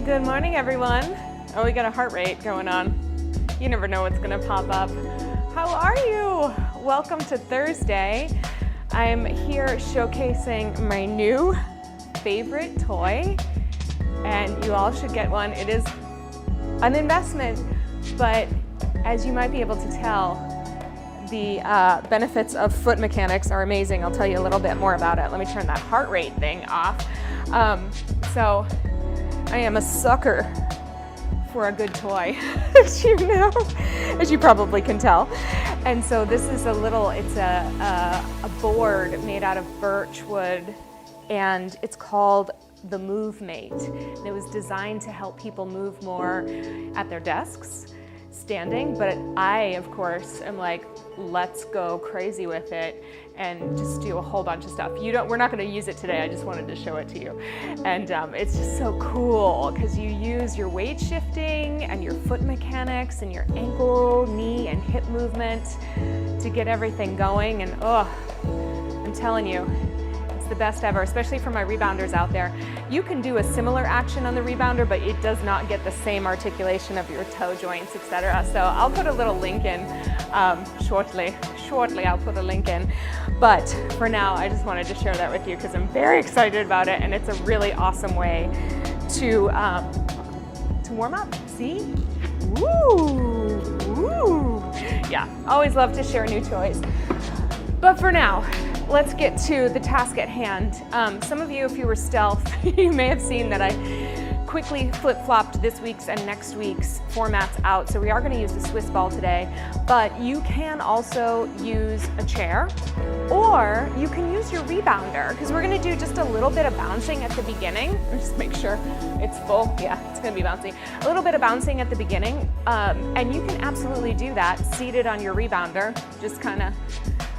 Good morning, everyone. Oh, we got a heart rate going on. You never know what's gonna pop up. How are you? Welcome to Thursday. I'm here showcasing my new favorite toy, and you all should get one. It is an investment, but as you might be able to tell, the benefits of foot mechanics are amazing. I'll tell you a little bit more about it. Let me turn that heart rate thing off. So I am a sucker for a good toy, as you know, as you probably can tell. And so this is it's a board made out of birch wood, and it's called the Move Mate. And it was designed to help people move more at their desks, standing, but I, of course, am like, let's go crazy with it and just do a whole bunch of stuff. We're not going to use it today. I just wanted to show it to you. And it's just so cool because you use your weight shifting and your foot mechanics and your ankle, knee, and hip movement to get everything going. And I'm telling you, it's the best ever, especially for my rebounders out there. You can do a similar action on the rebounder, but it does not get the same articulation of your toe joints, etc. So I'll put a little link in shortly. I'll put a link in. But for now, I just wanted to share that with you because I'm very excited about it, and it's a really awesome way to warm up. See? Woo! Woo! Yeah, always love to share new toys. But for now, let's get to the task at hand. Some of you, if you were stealth, you may have seen that I quickly flip-flopped this week's and next week's formats out. So we are going to use the Swiss ball today, but you can also use a chair, or you can use your rebounder, because we're going to do just a little bit of bouncing at the beginning. Just make sure it's full. Yeah, it's going to be bouncy. A little bit of bouncing at the beginning, and you can absolutely do that seated on your rebounder, just kind of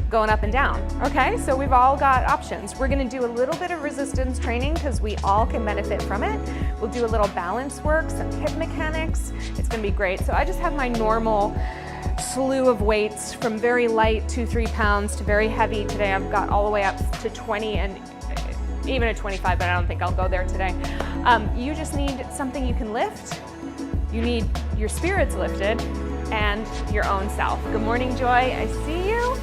going up and down. Okay, so we've all got options. We're gonna do a little bit of resistance training because we all can benefit from it. We'll do a little balance work, some hip mechanics. It's gonna be great. So I just have my normal slew of weights from very light, 2-3 pounds, to very heavy. Today I've got all the way up to 20 and even at 25, but I don't think I'll go there today. You just need something you can lift. You need your spirits lifted and your own self. Good morning, Joy, I see you.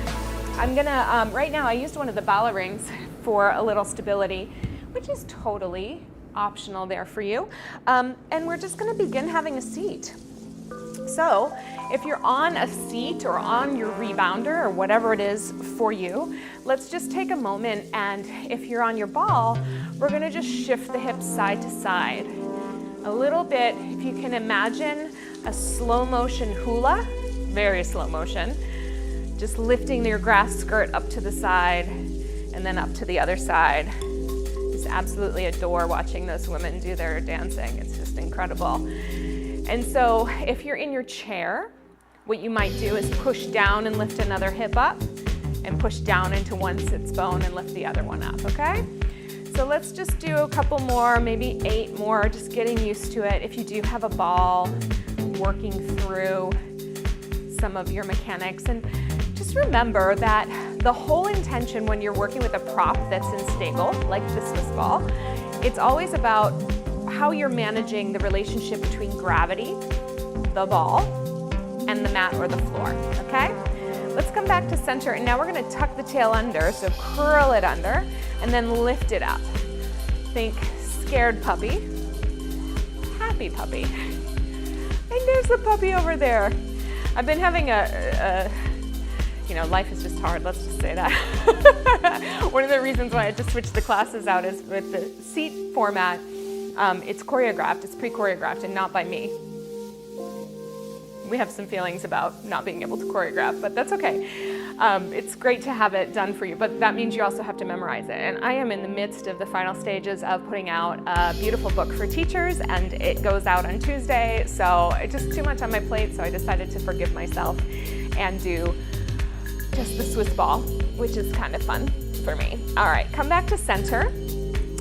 I'm gonna, right now I used one of the Bala rings for a little stability, which is totally optional there for you. And we're just gonna begin having a seat. So if you're on a seat or on your rebounder or whatever it is for you, let's just take a moment, and if you're on your ball, we're gonna just shift the hips side to side. A little bit, if you can imagine a slow motion hula, very slow motion, just lifting your grass skirt up to the side and then up to the other side. Just absolutely adore watching those women do their dancing. It's just incredible. And so if you're in your chair, what you might do is push down and lift another hip up, and push down into one sits bone and lift the other one up, okay? So let's just do a couple more, maybe 8 more, just getting used to it. If you do have a ball, working through some of your mechanics. And just remember that the whole intention when you're working with a prop that's unstable, like the Swiss ball, it's always about how you're managing the relationship between gravity, the ball, and the mat or the floor, okay? Let's come back to center, and now we're gonna tuck the tail under, so curl it under, and then lift it up. Think scared puppy, happy puppy. And there's the puppy over there. I've been having life is just hard, let's just say that. One of the reasons why I just switched the classes out is with the seat format, it's choreographed, it's pre-choreographed, and not by me. We have some feelings about not being able to choreograph, but that's okay. It's great to have it done for you, but that means you also have to memorize it. And I am in the midst of the final stages of putting out a beautiful book for teachers, and it goes out on Tuesday, so it's just too much on my plate, so I decided to forgive myself and do just the Swiss ball, which is kind of fun for me. All right, come back to center.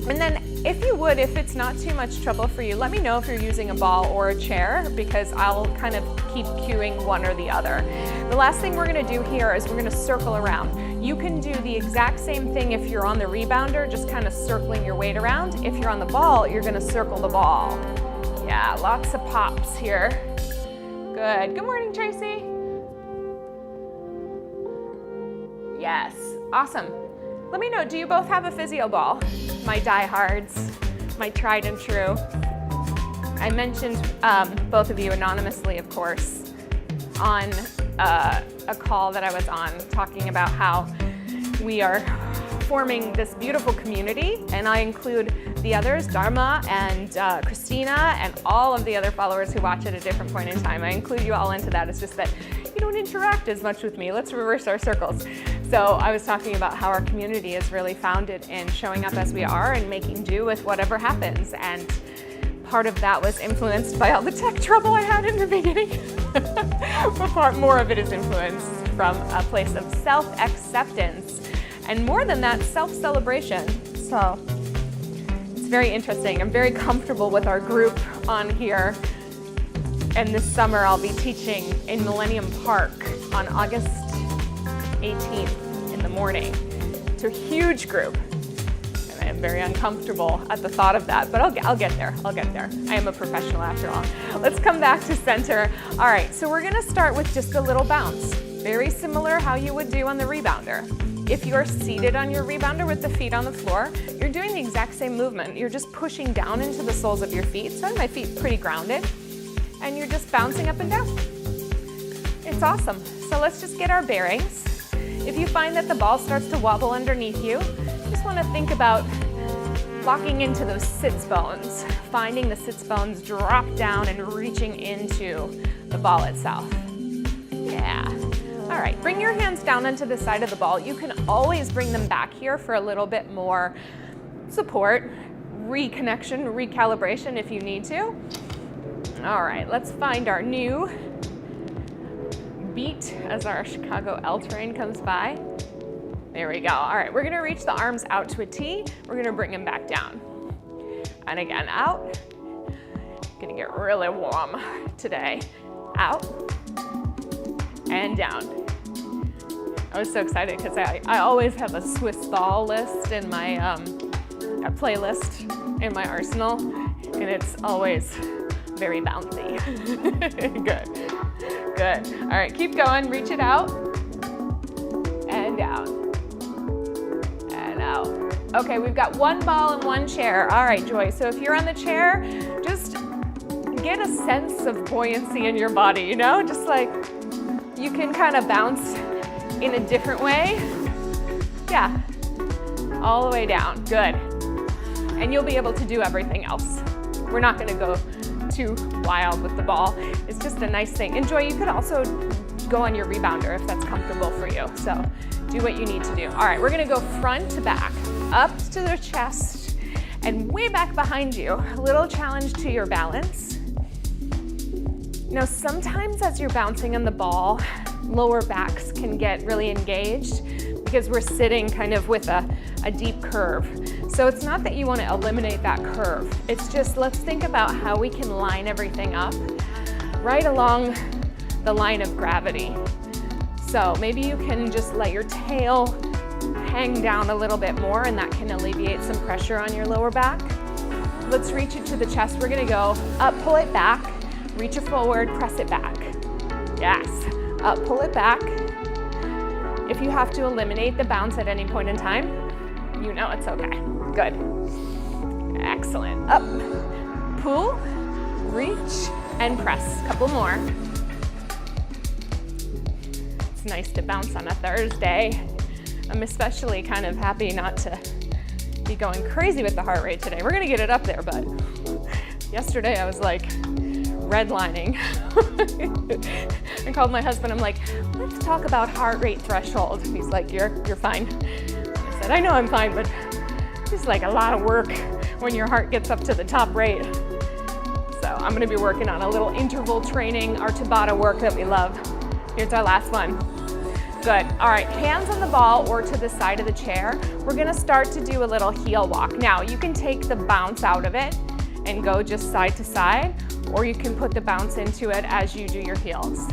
And then if you would, if it's not too much trouble for you, let me know if you're using a ball or a chair, because I'll kind of keep cueing one or the other. The last thing we're gonna do here is we're gonna circle around. You can do the exact same thing if you're on the rebounder, just kind of circling your weight around. If you're on the ball, you're gonna circle the ball. Yeah, lots of pops here. Good. Good morning, Tracy. Yes, awesome. Let me know, do you both have a physio ball? My diehards, my tried and true. I mentioned both of you anonymously, of course, on a call that I was on talking about how we are forming this beautiful community, and I include the others, Dharma and Christina, and all of the other followers who watch at a different point in time. I include you all into that. It's just that you don't interact as much with me. Let's reverse our circles. So I was talking about how our community is really founded in showing up as we are and making do with whatever happens. And part of that was influenced by all the tech trouble I had in the beginning. But more of it is influenced from a place of self-acceptance. And more than that, self-celebration. So it's very interesting. I'm very comfortable with our group on here. And this summer I'll be teaching in Millennium Park on August 18th in the morning. It's a huge group. And I am very uncomfortable at the thought of that, but I'll get there. I'll get there. I am a professional after all. Let's come back to center. All right, so we're gonna start with just a little bounce. Very similar how you would do on the rebounder. If you're seated on your rebounder with the feet on the floor, you're doing the exact same movement. You're just pushing down into the soles of your feet. So I have my feet pretty grounded, and you're just bouncing up and down. It's awesome. So let's just get our bearings. If you find that the ball starts to wobble underneath you, just want to think about locking into those sits bones, finding the sits bones drop down and reaching into the ball itself. Yeah. All right, bring your hands down onto the side of the ball. You can always bring them back here for a little bit more support, reconnection, recalibration if you need to. All right, let's find our new beat as our Chicago L train comes by. There we go. All right, we're gonna reach the arms out to a T. We're gonna bring them back down. And again, out. Gonna get really warm today. Out and down. I was so excited because I always have a Swiss ball list in my a playlist in my arsenal, and it's always very bouncy. Good. All right, keep going. Reach it out and down and out. Okay, we've got one ball and one chair. All right, Joy. So if you're on the chair, just get a sense of buoyancy in your body. You know, just like you can kind of bounce in a different way. Yeah, all the way down, good. And you'll be able to do everything else. We're not gonna go too wild with the ball. It's just a nice thing. And Joy, you could also go on your rebounder if that's comfortable for you. So do what you need to do. All right, we're gonna go front to back, up to the chest, and way back behind you. A little challenge to your balance. Now, sometimes as you're bouncing on the ball, lower backs can get really engaged because we're sitting kind of with a deep curve. So it's not that you want to eliminate that curve. It's just let's think about how we can line everything up right along the line of gravity. So maybe you can just let your tail hang down a little bit more, and that can alleviate some pressure on your lower back. Let's reach it to the chest. We're gonna go up, pull it back, reach it forward, press it back. Yes. Up, pull it back. If you have to eliminate the bounce at any point in time, you know it's okay. Good. Excellent. Up, pull, reach, and press. Couple more. It's nice to bounce on a Thursday. I'm especially kind of happy not to be going crazy with the heart rate today. We're gonna get it up there, but yesterday I was like, redlining. I called my husband, I'm like, let's talk about heart rate threshold. He's like, you're fine. I said, I know I'm fine, but it's like a lot of work when your heart gets up to the top rate. So I'm gonna be working on a little interval training, our Tabata work that we love. Here's our last one. Good, all right, hands on the ball or to the side of the chair. We're gonna start to do a little heel walk. Now, you can take the bounce out of it and go just side to side, or you can put the bounce into it as you do your heels.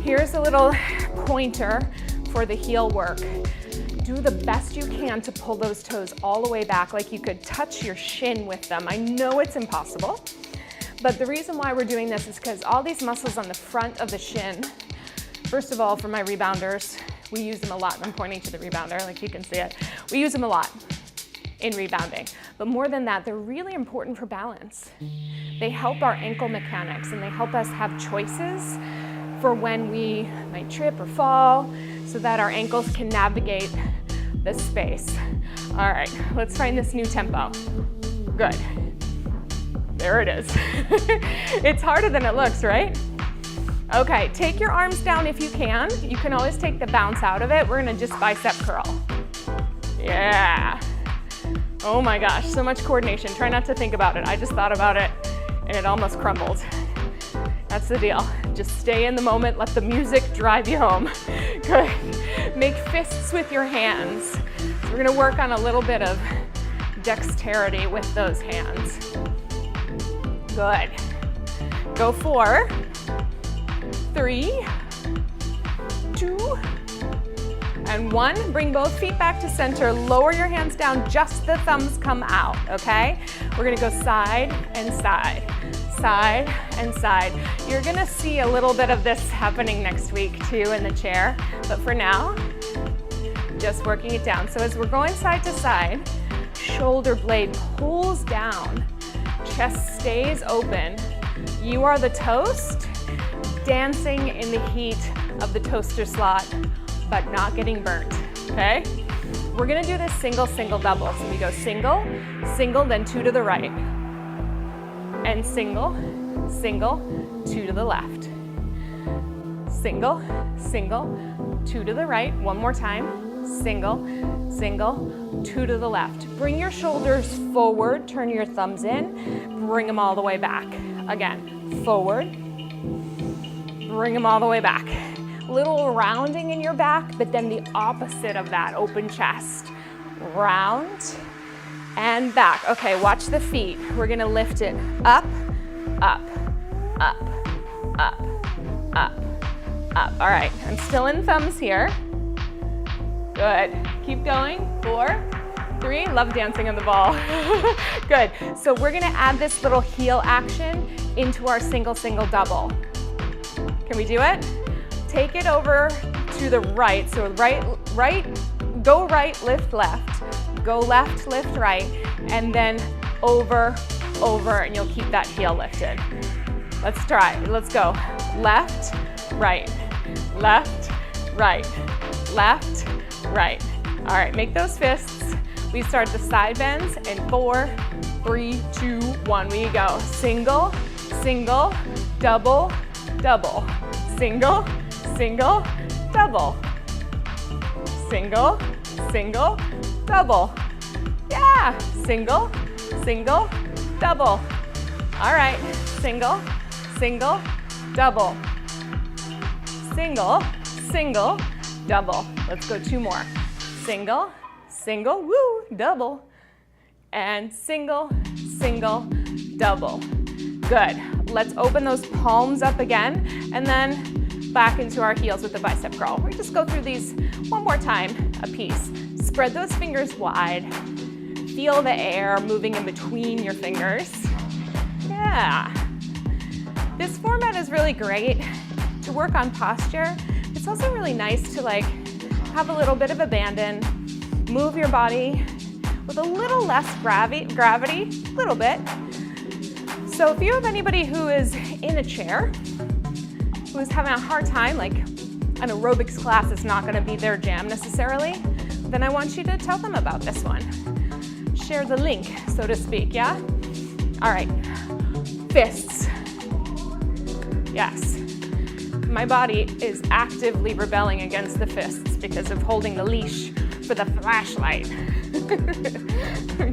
Here's a little pointer for the heel work. do the best you can to pull those toes all the way back, like you could touch your shin with them. I know it's impossible, but the reason why we're doing this is because all these muscles on the front of the shin, first of all, for my rebounders, we use them a lot. I'm pointing to the rebounder, like you can see it. We use them a lot in rebounding. But more than that, they're really important for balance. They help our ankle mechanics, and they help us have choices for when we might trip or fall, so that our ankles can navigate the space. All right, let's find this new tempo. Good. There it is. It's harder than it looks, right? Okay, take your arms down if you can. You can always take the bounce out of it. We're gonna just bicep curl. Yeah. Oh my gosh, so much coordination. Try not to think about it. I just thought about it and it almost crumbled. That's the deal. Just stay in the moment, let the music drive you home. Good. Make fists with your hands. So we're gonna work on a little bit of dexterity with those hands. Good. Go 4, 3, 2, and 1. Bring both feet back to center. Lower your hands down, just the thumbs come out, okay? We're gonna go side and side, side and side. You're gonna see a little bit of this happening next week too in the chair, but for now, just working it down. So as we're going side to side, shoulder blade pulls down, chest stays open. You are the toast, dancing in the heat of the toaster slot, but not getting burnt, okay? We're gonna do this single, single, double. So we go single, single, then 2 to the right. And single, single, 2 to the left. Single, single, 2 to the right. One more time. Single, single, 2 to the left. Bring your shoulders forward, turn your thumbs in, bring them all the way back. Again, forward, bring them all the way back. Little rounding in your back, but then the opposite of that, open chest. Round and back. Okay, watch the feet. We're gonna lift it up, up, up, up, up, up. All right, I'm still in thumbs here. Good, keep going. 4, 3, love dancing on the ball. Good, so we're gonna add this little heel action into our single, single, double. Can we do it? Take it over to the right. So right, go right, lift left. Go left, lift right. And then over, and you'll keep that heel lifted. Let's try, let's go. Left, right, left, right, left, right. All right, make those fists. We start the side bends in 4, 3, 2, 1. We go single, single, double, double. Single, single, double. Single, single, double. Yeah, single, single, double. All right, single, single, double. Single, single, double. Let's go 2 more. Single, single, woo, double. And single, single, double. Good. Let's open those palms up again, and then back into our heels with the bicep curl. We just go through these one more time a piece. Spread those fingers wide. Feel the air moving in between your fingers. Yeah. This format is really great to work on posture. It's also really nice to have a little bit of abandon, move your body with a little less gravity, a little bit. So if you have anybody who is in a chair, who is having a hard time, like an aerobics class is not gonna be their jam necessarily, then I want you to tell them about this one. Share the link, so to speak, yeah? All right, fists. Yes. My body is actively rebelling against the fists because of holding the leash for the flashlight.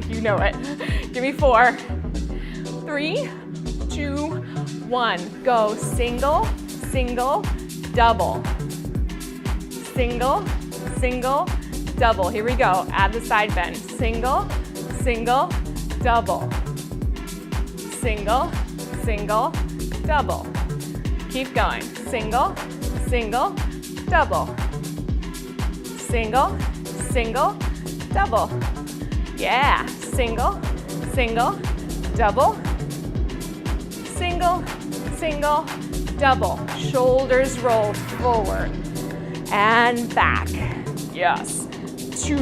You know it. Give me 4, 3, 2, 1. Go single, single, double. Single, single, double. Here we go. Add the side bend. Single, single, double. Single, single, double. Keep going. Single, single, double. Single, single, double. Yeah, single, single, double. Single, single, double. Shoulders roll forward and back. Yes. 2,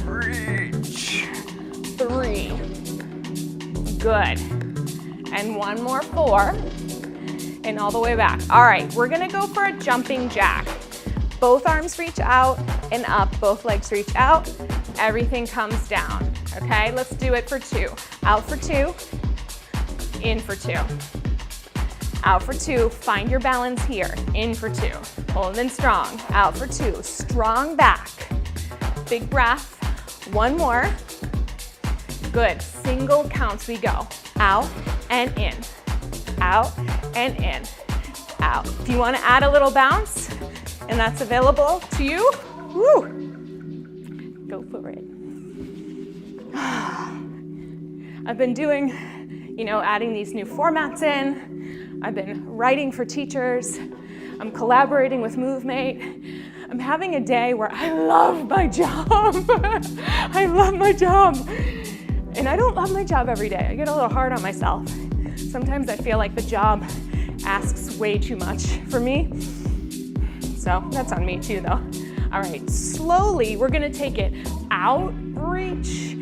reach, 3. Good. And one more, 4. And all the way back. All right, we're gonna go for a jumping jack. Both arms reach out and up, both legs reach out, everything comes down, okay? Let's do it for 2. Out for 2, in for 2. Out for 2, find your balance here, in for 2. Hold and strong, out for 2, strong back. Big breath, one more. Good, single counts we go. Out and in, out and in, out. If you wanna add a little bounce, and that's available to you, woo, go for it. I've been doing, adding these new formats in. I've been writing for teachers. I'm collaborating with MoveMate. I'm having a day where I love my job. I love my job. And I don't love my job every day. I get a little hard on myself. Sometimes I feel like the job asks way too much for me. So that's on me too though. All right, slowly we're gonna take it out, reach,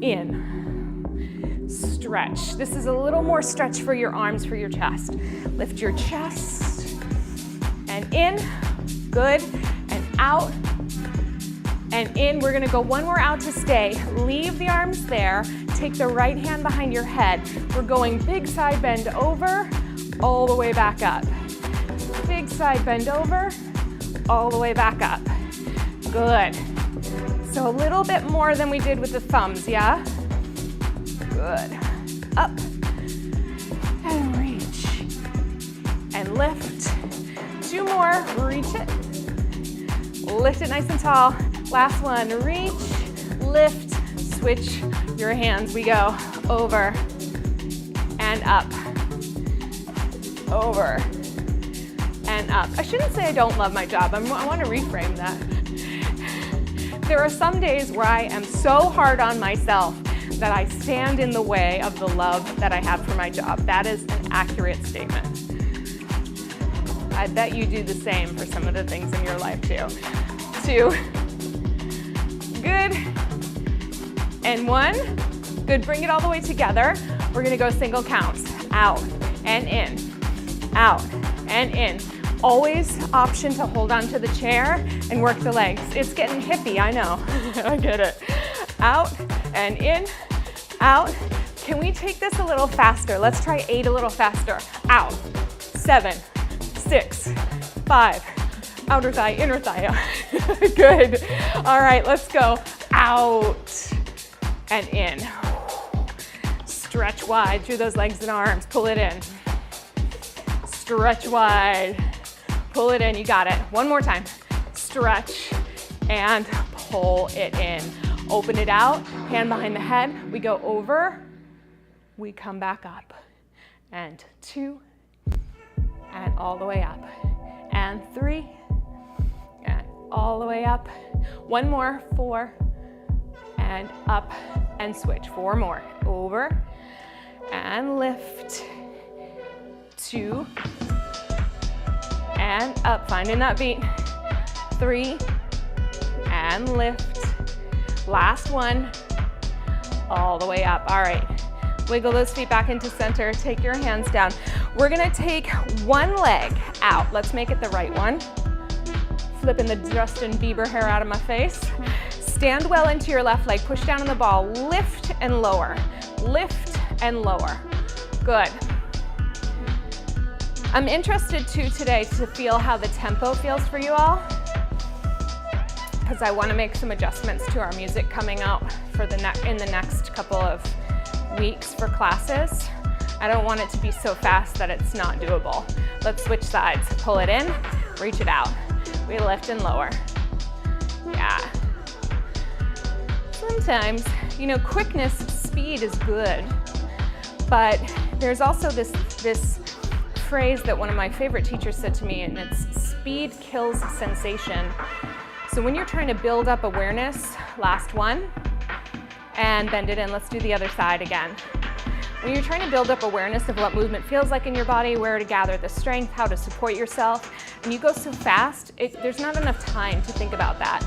in, stretch. This is a little more stretch for your arms, for your chest. Lift your chest and in, good, and out and in. We're gonna go one more out to stay. Leave the arms there, take the right hand behind your head. We're going big side bend over, all the way back up. Big side bend over, all the way back up. Good. So a little bit more than we did with the thumbs, yeah? Good. Up and reach and lift. 2 more, reach it. Lift it nice and tall. Last one, reach, lift, switch your hands. We go over and up, over and up. I shouldn't say I don't love my job. I want to reframe that. There are some days where I am so hard on myself that I stand in the way of the love that I have for my job. That is an accurate statement. I bet you do the same for some of the things in your life too. 2, good, and 1, good. Bring it all the way together. We're gonna go single counts, out and in, out and in. Always option to hold on to the chair and work the legs. It's getting hippie, I know. I get it. Out and in, out. Can we take this a little faster? Let's try 8 a little faster. Out, 7, 6, 5. Outer thigh, inner thigh. Good. All right, let's go. Out and in. Stretch wide through those legs and arms. Pull it in. Stretch wide. Pull it in, you got it. One more time. Stretch and pull it in. Open it out, hand behind the head. We go over, we come back up. And 2, and all the way up. And 3, and all the way up. 1 more, 4, and up and switch. 4 more, over, and lift. 2, and up, finding that beat. 3, and lift. Last one, all the way up. All right, wiggle those feet back into center. Take your hands down. We're gonna take one leg out. Let's make it the right one. Flipping the Justin Bieber hair out of my face. Stand well into your left leg. Push down on the ball. Lift and lower. Lift and lower. Good. I'm interested too today to feel how the tempo feels for you all, because I want to make some adjustments to our music coming out for in the next couple of weeks for classes. I don't want it to be so fast that it's not doable. Let's switch sides. Pull it in, reach it out. We lift and lower. Yeah. Sometimes, quickness, speed is good, but there's also this phrase that one of my favorite teachers said to me, and it's speed kills sensation. So when you're trying to build up awareness, last one, and bend it in. Let's do the other side again. When you're trying to build up awareness of what movement feels like in your body, where to gather the strength, how to support yourself, and you go so fast, there's not enough time to think about that.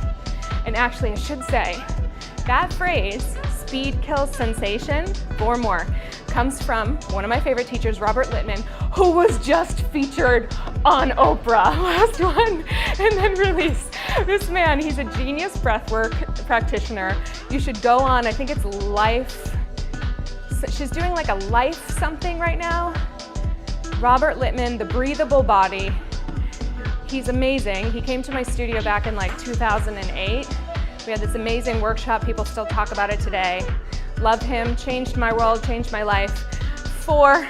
And actually, I should say, that phrase, speed kills sensation, 4 more, comes from one of my favorite teachers, Robert Littman, who was just featured on Oprah, last one, and then released. This man, he's a genius breathwork practitioner. You should go on, I think it's Life, she's doing like a Life something right now. Robert Littman, The Breathable Body. He's amazing. He came to my studio back in like 2008. We had this amazing workshop. People still talk about it today. Love him, changed my world, changed my life. 4,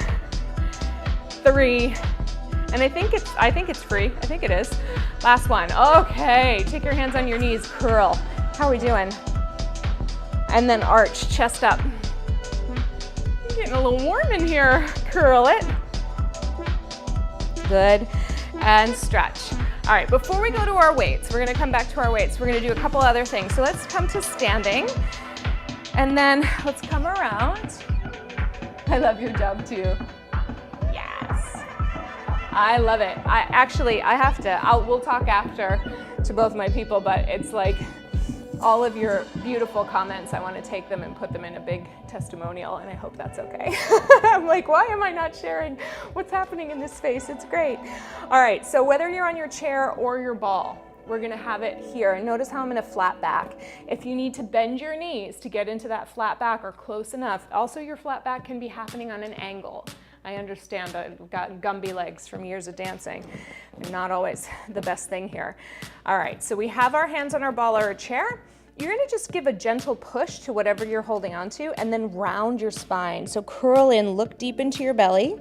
3, and I think it's free. I think it is. Last one. Okay, take your hands on your knees, curl. How are we doing? And then arch, chest up. I'm getting a little warm in here. Curl it. Good. And stretch. All right, before we go to our weights, we're gonna come back to our weights. We're gonna do a couple other things. So let's come to standing, and then let's come around. I love your job too. Yes. I love it. We'll talk after to both my people, but it's like all of your beautiful comments, I want to take them and put them in a big testimonial, and I hope that's okay. I'm like, why am I not sharing what's happening in this space? It's great. All right, so whether you're on your chair or your ball, we're gonna have it here. And notice how I'm in a flat back. If you need to bend your knees to get into that flat back or close enough, also your flat back can be happening on an angle. I understand, I've got Gumby legs from years of dancing. They're not always the best thing here. All right, so we have our hands on our ball or a chair. You're gonna just give a gentle push to whatever you're holding on to and then round your spine. So curl in, look deep into your belly,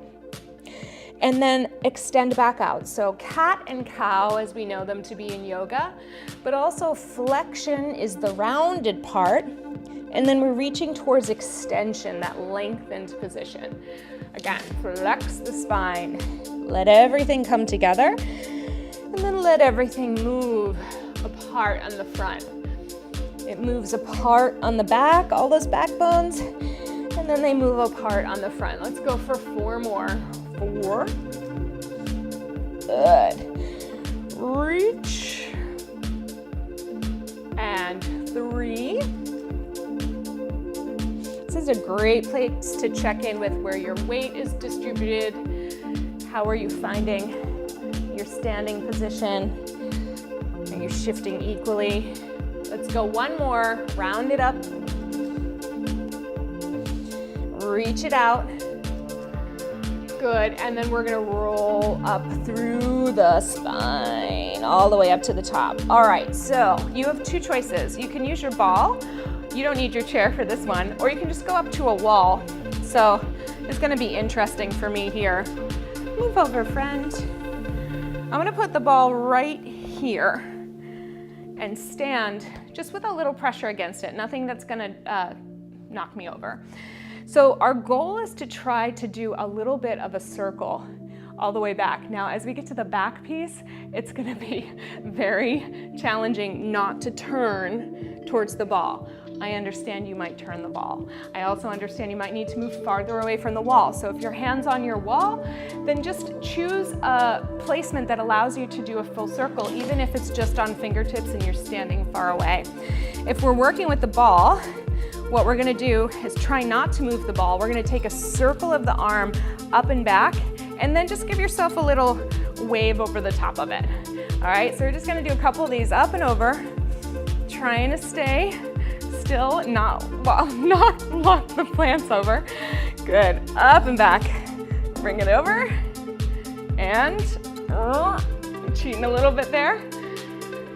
and then extend back out. So cat and cow as we know them to be in yoga, but also flexion is the rounded part, and then we're reaching towards extension, that lengthened position. Again, flex the spine, let everything come together, and then let everything move apart on the front. It moves apart on the back, all those backbones, and then they move apart on the front. Let's go for 4 more. 4. Good. Reach. And 3. This is a great place to check in with where your weight is distributed. How are you finding your standing position? Are you shifting equally? Let's go 1 more. Round it up. Reach it out. Good, and then we're gonna roll up through the spine, all the way up to the top. All right, so you have 2 choices. You can use your ball. You don't need your chair for this one, or you can just go up to a wall. So it's gonna be interesting for me here. Move over, friend. I'm gonna put the ball right here and stand just with a little pressure against it, nothing that's gonna knock me over. So our goal is to try to do a little bit of a circle all the way back. Now, as we get to the back piece, it's gonna be very challenging not to turn towards the ball. I understand you might turn the ball. I also understand you might need to move farther away from the wall. So if your hand's on your wall, then just choose a placement that allows you to do a full circle, even if it's just on fingertips and you're standing far away. If we're working with the ball, what we're gonna do is try not to move the ball. We're gonna take a circle of the arm up and back, and then just give yourself a little wave over the top of it. All right, so we're just gonna do a couple of these up and over, trying to stay still, not lock the plants over. Good, up and back. Bring it over, and cheating a little bit there.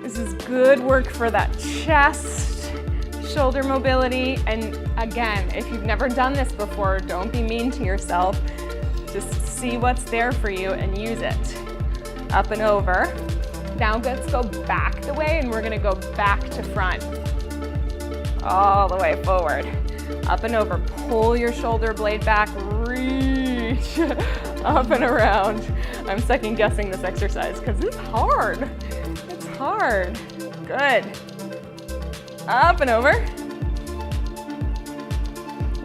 This is good work for that chest, shoulder mobility, and again, if you've never done this before, don't be mean to yourself. Just see what's there for you and use it. Up and over. Now let's go back the way, and we're gonna go back to front. All the way forward. Up and over. Pull your shoulder blade back, reach up and around. I'm second guessing this exercise because it's hard. It's hard. Good. Up and over.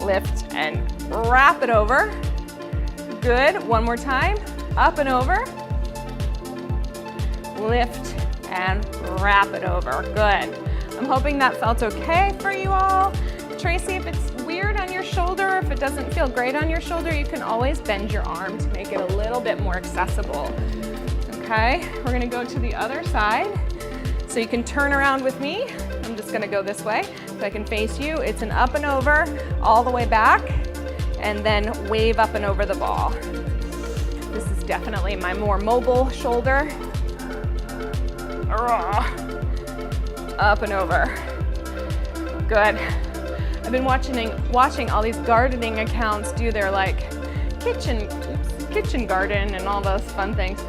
Lift and wrap it over. Good. One more time. Up and over. Lift and wrap it over. Good. I'm hoping that felt okay for you all. Tracy, if it's weird on your shoulder, if it doesn't feel great on your shoulder, you can always bend your arm to make it a little bit more accessible. Okay, we're gonna go to the other side. So you can turn around with me. I'm just gonna go this way so I can face you. It's an up and over, all the way back, and then wave up and over the ball. This is definitely my more mobile shoulder. Up and over. Good. I've been watching all these gardening accounts do their like kitchen garden and all those fun things.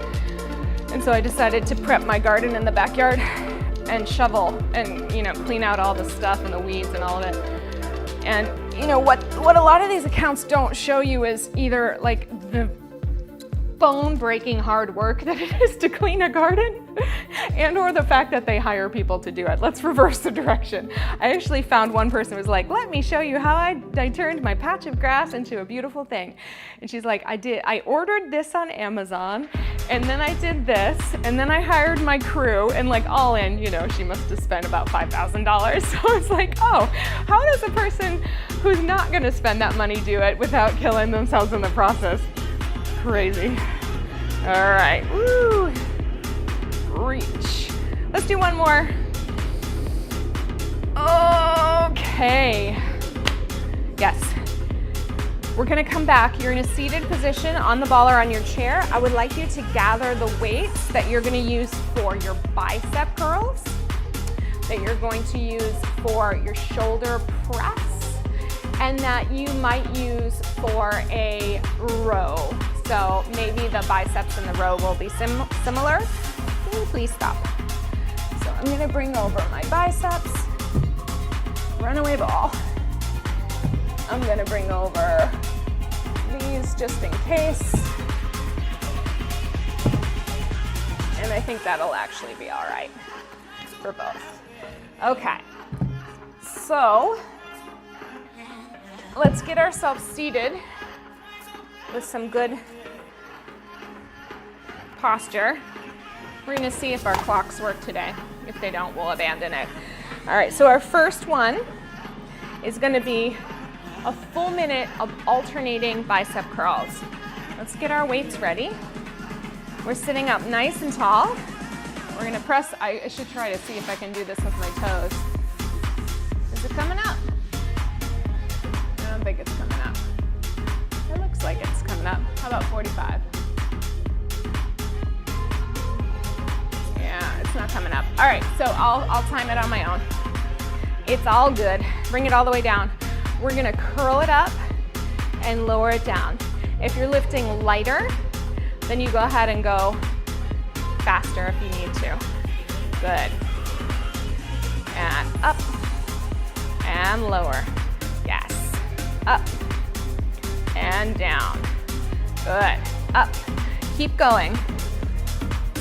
And so I decided to prep my garden in the backyard and shovel and, you know, clean out all the stuff and the weeds and all of it. And you know what a lot of these accounts don't show you is either like the bone-breaking hard work that it is to clean a garden and or the fact that they hire people to do it. Let's reverse the direction. I actually found one person who was like, let me show you how I turned my patch of grass into a beautiful thing. And she's like, I ordered this on Amazon, and then I did this, and then I hired my crew, and like all in, you know, she must have spent about $5,000. So I was like, oh, how does a person who's not gonna spend that money do it without killing themselves in the process? Crazy. All right, woo. Reach. Let's do one more. Okay. Yes. We're gonna come back. You're in a seated position on the ball or on your chair. I would like you to gather the weights that you're gonna use for your bicep curls, that you're going to use for your shoulder press, and that you might use for a row. So maybe the biceps and the row will be similar. Can you please stop? So I'm gonna bring over my biceps, runaway ball. I'm gonna bring over these just in case. And I think that'll actually be all right for both. Okay, so let's get ourselves seated with some good posture. We're gonna see if our clocks work today. If they don't, we'll abandon it. All right, so our first one is gonna be a full minute of alternating bicep curls. Let's get our weights ready. We're sitting up nice and tall. We're gonna press, I should try to see if I can do this with my toes. Is it coming up? I don't think it's coming up. It looks like it's coming up. How about 45? Yeah, it's not coming up. All right, so I'll time it on my own. It's all good. Bring it all the way down. We're gonna curl it up and lower it down. If you're lifting lighter, then you go ahead and go faster if you need to. Good. And up and lower. Yes. Up and down. Good. Up. Keep going.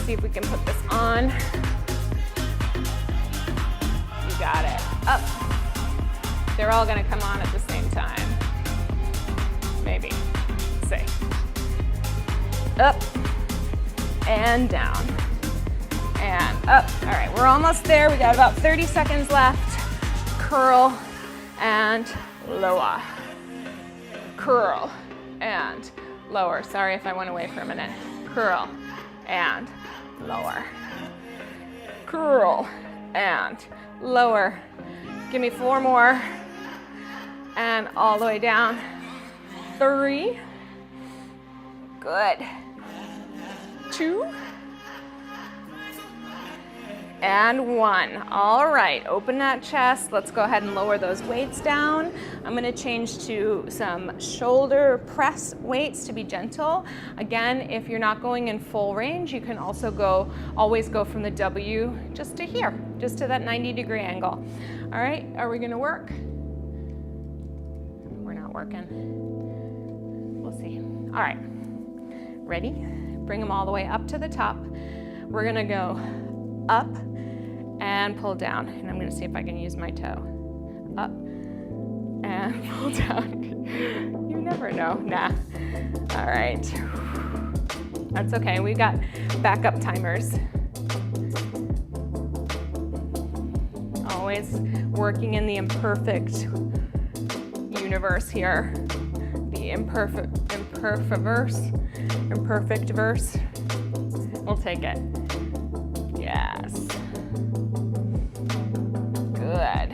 See if we can put this on. You got it. Up. They're all gonna come on at the same time. Maybe. Let's see. Up and down and up. All right, we're almost there. We got about 30 seconds left. Curl and lower. Curl and lower. Sorry if I went away for a minute. Curl and lower. Curl and lower. Give me 4 more. And all the way down. 3. Good. 2. And 1. All right, open that chest. Let's go ahead and lower those weights down. I'm gonna change to some shoulder press weights to be gentle. Again, if you're not going in full range, you can also always go from the W just to here, just to that 90-degree angle. All right, are we gonna work? We're not working. We'll see. All right, ready? Bring them all the way up to the top. We're gonna go up and pull down. And I'm gonna see if I can use my toe. Up and pull down. You never know, nah. All right, that's okay. We've got backup timers. Always working in the imperfect universe here. The imperfect verse. We'll take it. Yes. Good.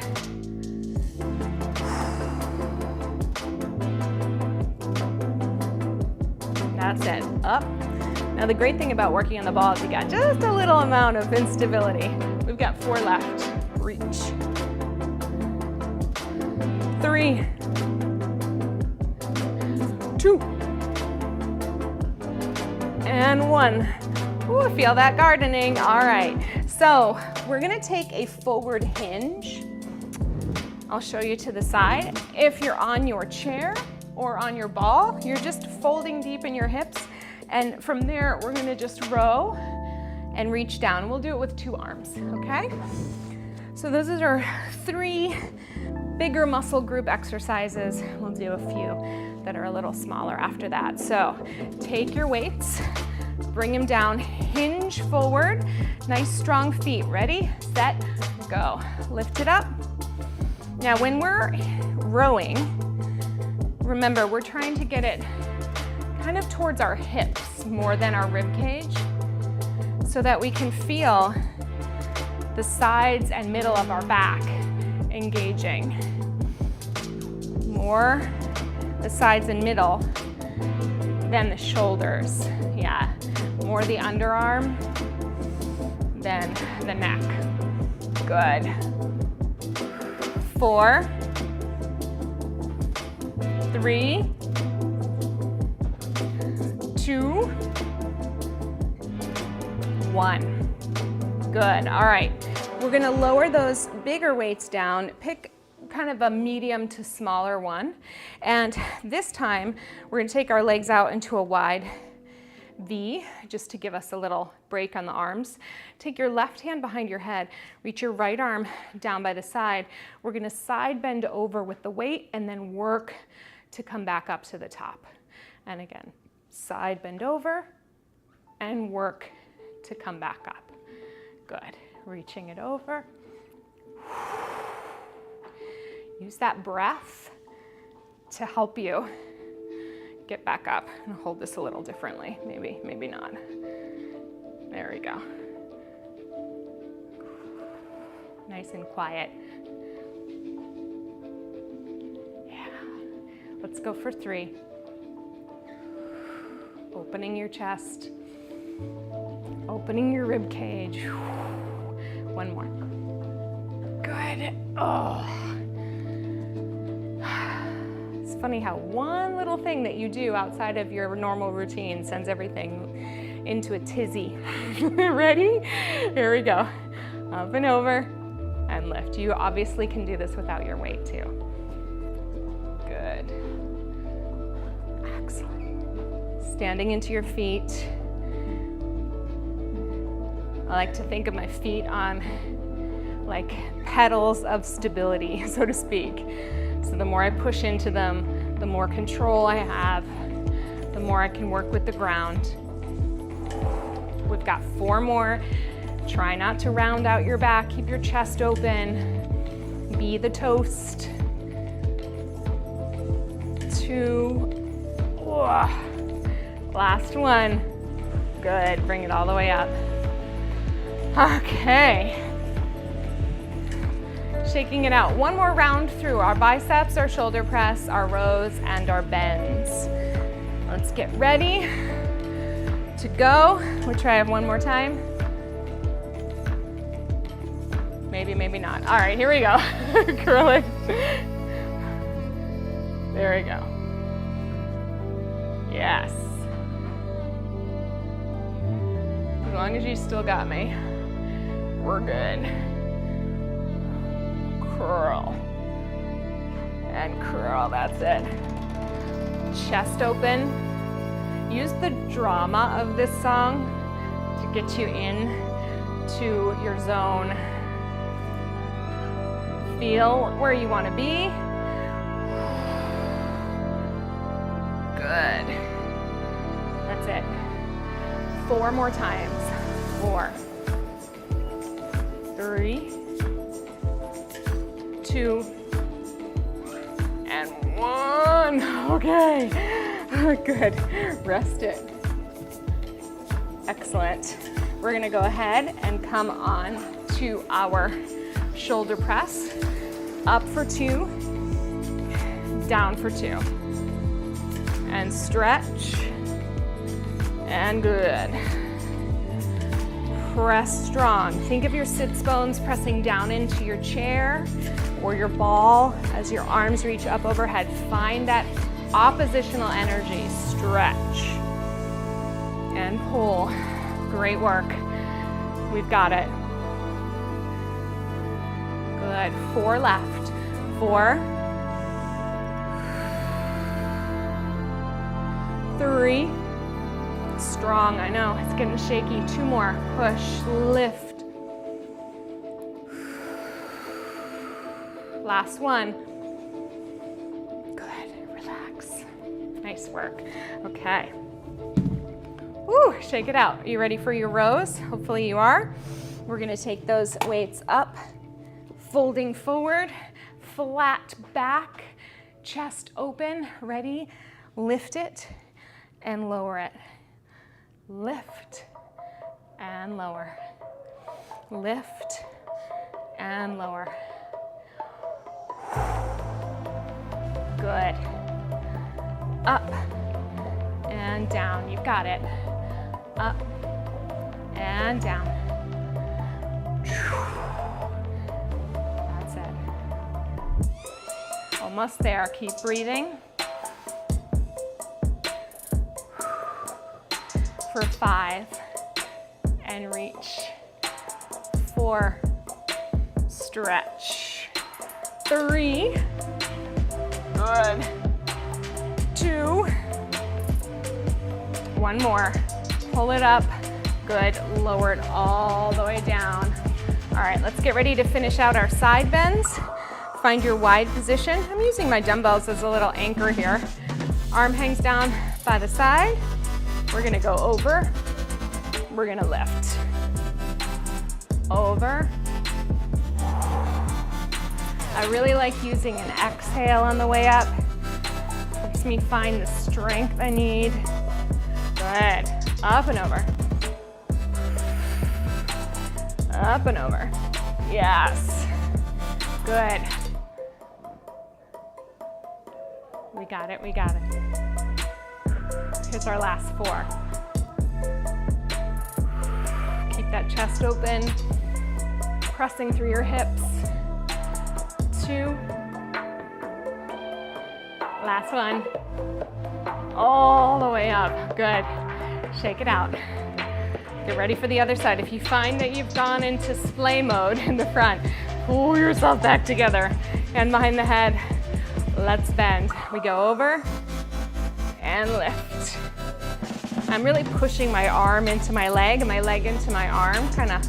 That's it. Up. Now the great thing about working on the ball is you got just a little amount of instability. We've got 4 left. Reach. 3, 2, and 1. Ooh, I feel that gardening. All right, so we're gonna take a forward hinge. I'll show you to the side. If you're on your chair or on your ball, you're just folding deep in your hips, and from there, we're gonna just row and reach down. We'll do it with 2 arms, okay? So those are our 3 bigger muscle group exercises. We'll do a few that are a little smaller after that. So take your weights, bring them down, hinge forward, nice strong feet. Ready, set, go. Lift it up. Now when we're rowing, remember we're trying to get it kind of towards our hips more than our rib cage so that we can feel the sides and middle of our back engaging. More the sides and middle than the shoulders. Yeah, more the underarm than the neck. Good. 4, 3, 2, 1. Good, all right. We're gonna lower those bigger weights down, pick kind of a medium to smaller one. And this time, we're gonna take our legs out into a wide V, just to give us a little break on the arms. Take your left hand behind your head, reach your right arm down by the side. We're gonna side bend over with the weight and then work to come back up to the top. And again, side bend over and work to come back up. Good, reaching it over. Use that breath to help you get back up. And hold this a little differently, maybe not. There we go. Nice and quiet. Yeah, let's go for 3. Opening your chest, opening your rib cage. 1 more. Good. Oh. It's funny how one little thing that you do outside of your normal routine sends everything into a tizzy. Ready? Here we go. Up and over and lift. You obviously can do this without your weight too. Good. Excellent. Standing into your feet. I like to think of my feet on like pedals of stability, so to speak. So the more I push into them, the more control I have, the more I can work with the ground. We've got 4 more. Try not to round out your back. Keep your chest open. Be the toast. 2. Last one. Good. Bring it all the way up. Okay. Shaking it out. 1 more round through our biceps, our shoulder press, our rows, and our bends. Let's get ready to go. We'll try it one more time. Maybe not. All right, here we go. Curling. There we go. Yes. As long as you still got me, we're good. Curl. And curl, that's it. Chest open. Use the drama of this song to get you in to your zone Feel where you want to be. Good. That's it. 4 more times. 4, 3, 2, and 1. Okay. Good. Rest it. Excellent. We're going to go ahead and come on to our shoulder press. Up for 2, down for 2. And stretch. And good. Press strong. Think of your sits bones pressing down into your chair or your ball as your arms reach up overhead. Find that oppositional energy. Stretch and pull. Great work. We've got it. Good. 4 left. 4, 3. Strong, I know, it's getting shaky. 2 more. Push, lift. Last one. Good, relax. Nice work. Okay. Woo, shake it out. Are you ready for your rows? Hopefully you are. We're gonna take those weights up, folding forward, flat back, chest open, ready? Lift it and lower it. Lift and lower. Lift and lower. Good. Up and down. You've got it. Up and down. That's it. Almost there. Keep breathing. For 5 and reach. 4, stretch. 3, good. 2, 1 more. Pull it up, good. Lower it all the way down. All right, let's get ready to finish out our side bends. Find your wide position. I'm using my dumbbells as a little anchor here. Arm hangs down by the side. We're gonna go over, we're gonna lift. Over. I really like using an exhale on the way up. Helps me find the strength I need. Good. Up and over. Up and over. Yes. Good. We got it, we got it. Here's our last 4. Keep that chest open, pressing through your hips. 2. Last one. All the way up. Good. Shake it out. Get ready for the other side. If you find that you've gone into splay mode in the front, pull yourself back together. Hand behind the head. Let's bend. We go over and lift. I'm really pushing my arm into my leg and my leg into my arm, kind of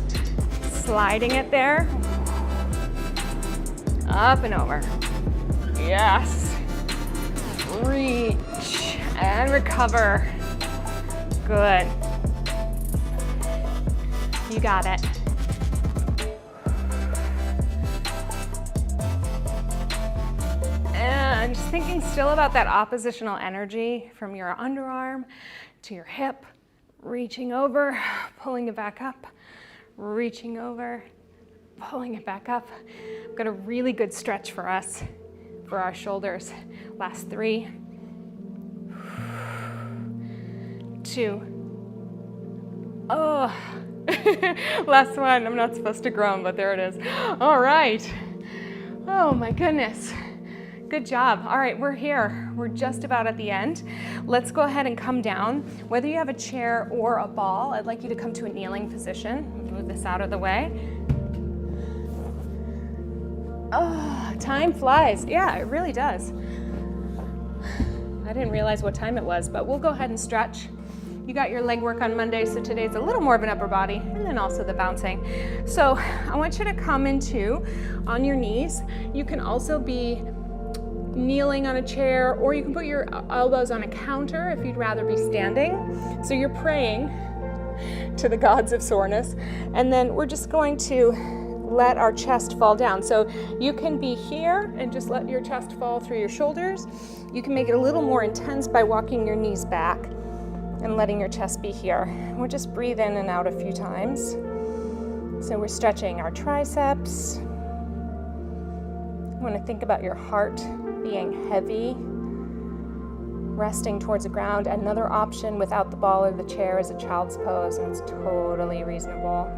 sliding it there. Up and over. Yes. Reach and recover. Good. You got it. And just thinking still about that oppositional energy from your underarm to your hip, reaching over, pulling it back up, reaching over, pulling it back up. I've got a really good stretch for us, for our shoulders. Last 3, 2. Oh, last one. I'm not supposed to groan, but there it is. All right. Oh my goodness. Good job. All right, we're here. We're just about at the end. Let's go ahead and come down. Whether you have a chair or a ball, I'd like you to come to a kneeling position. Move this out of the way. Oh, time flies. Yeah, it really does. I didn't realize what time it was, but we'll go ahead and stretch. You got your leg work on Monday, so today's a little more of an upper body, and then also the bouncing. So I want you to come into on your knees. You can also be kneeling on a chair, or you can put your elbows on a counter if you'd rather be standing. So you're praying to the gods of soreness, and then we're just going to let our chest fall down. So you can be here and just let your chest fall through your shoulders. You can make it a little more intense by walking your knees back and letting your chest be here. We'll just breathe in and out a few times. So we're stretching our triceps. You want to think about your heart being heavy, resting towards the ground. Another option without the ball or the chair is a child's pose, and it's totally reasonable.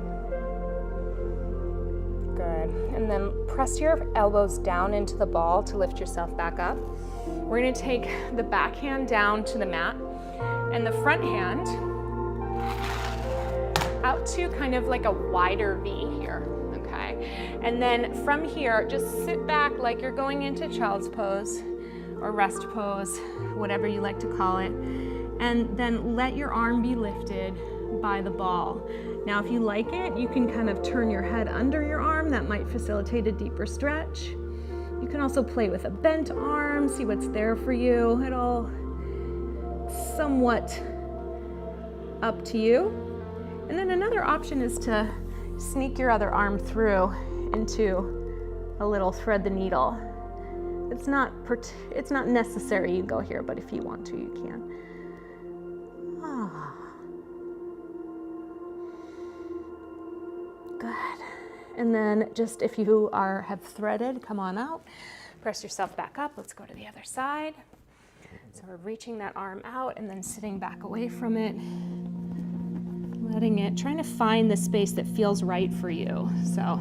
Good. And then press your elbows down into the ball to lift yourself back up. We're going to take the back hand down to the mat and the front hand out to kind of like a wider V here, okay? And then from here, just sit back like you're going into child's pose or rest pose, whatever you like to call it, and then let your arm be lifted by the ball. Now, if you like it, you can kind of turn your head under your arm. That might facilitate a deeper stretch. You can also play with a bent arm, see what's there for you. It all somewhat up to you. And then another option is to sneak your other arm through into a little thread the needle. It's not necessary you go here, but if you want to, you can. Good. And then just if you have threaded, come on out, press yourself back up. Let's go to the other side. So we're reaching that arm out and then sitting back away from it, letting it, trying to find the space that feels right for you. So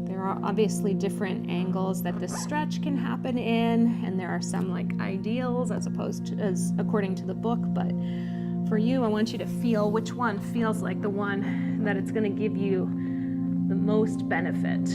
there are obviously different angles that this stretch can happen in, and there are some like ideals as according to the book, but for you, I want you to feel which one feels like the one that it's going to give you the most benefit.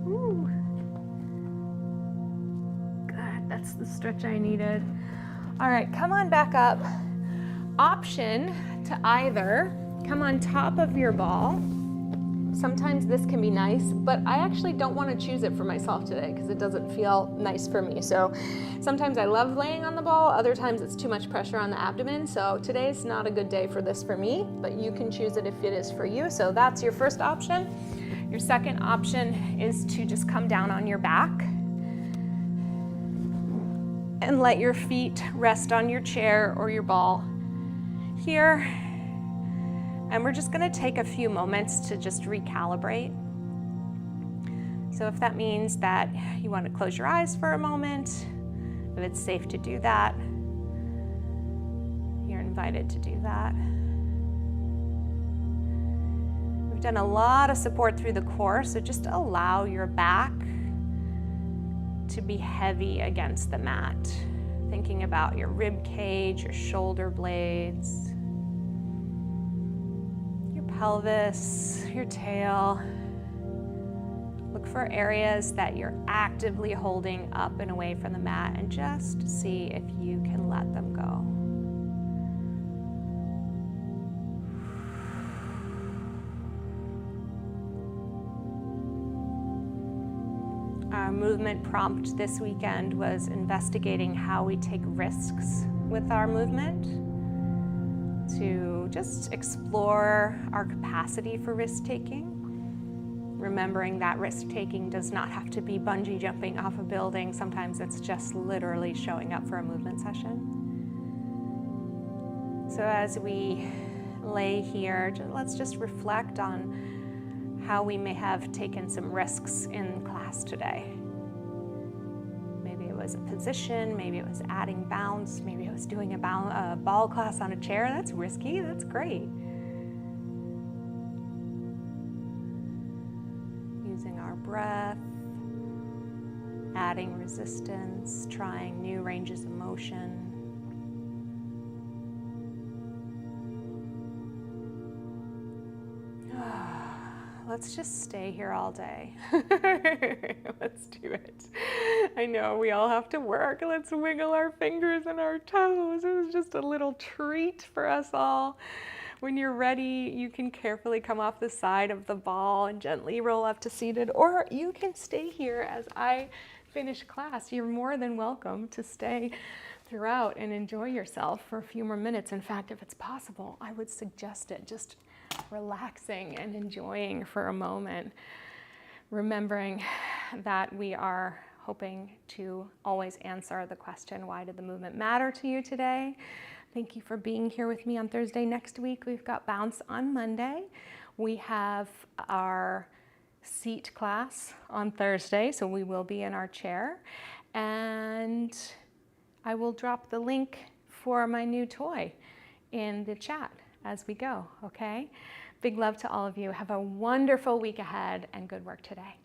Ooh. Good, that's the stretch I needed. All right, come on back up. Option to either come on top of your ball. Sometimes this can be nice, but I actually don't want to choose it for myself today because it doesn't feel nice for me. So sometimes I love laying on the ball, other times it's too much pressure on the abdomen. So today's not a good day for this for me, but you can choose it if it is for you. So that's your first option. Your second option is to just come down on your back and let your feet rest on your chair or your ball here. And we're just gonna take a few moments to just recalibrate. So if that means that you want to close your eyes for a moment, if it's safe to do that, you're invited to do that. We've done a lot of support through the core, so just allow your back to be heavy against the mat. Thinking about your rib cage, your shoulder blades, your pelvis, your tail. Look for areas that you're actively holding up and away from the mat and just see if you can let them go. Our movement prompt this weekend was investigating how we take risks with our movement, to just explore our capacity for risk-taking, remembering that risk-taking does not have to be bungee jumping off a building. Sometimes it's just literally showing up for a movement session. So as we lay here, let's just reflect on how we may have taken some risks in class today. Maybe it was a position, maybe it was adding bounce, maybe it was doing a ball class on a chair. That's risky, that's great. Using our breath, adding resistance, trying new ranges of motion. let's just stay here all day. Let's do it. I know we all have to work. Let's wiggle our fingers and our toes. It was just a little treat for us all. When you're ready, you can carefully come off the side of the ball and gently roll up to seated, or you can stay here as I finish class. You're more than welcome to stay throughout and enjoy yourself for a few more minutes. In fact, if it's possible, I would suggest it, just relaxing and enjoying for a moment, remembering that we are hoping to always answer the question, why did the movement matter to you today? Thank you for being here with me on Thursday. Next week, we've got Bounce on Monday. We have our seat class on Thursday, so we will be in our chair. And I will drop the link for my new toy in the chat as we go, okay? Big love to all of you. Have a wonderful week ahead and good work today.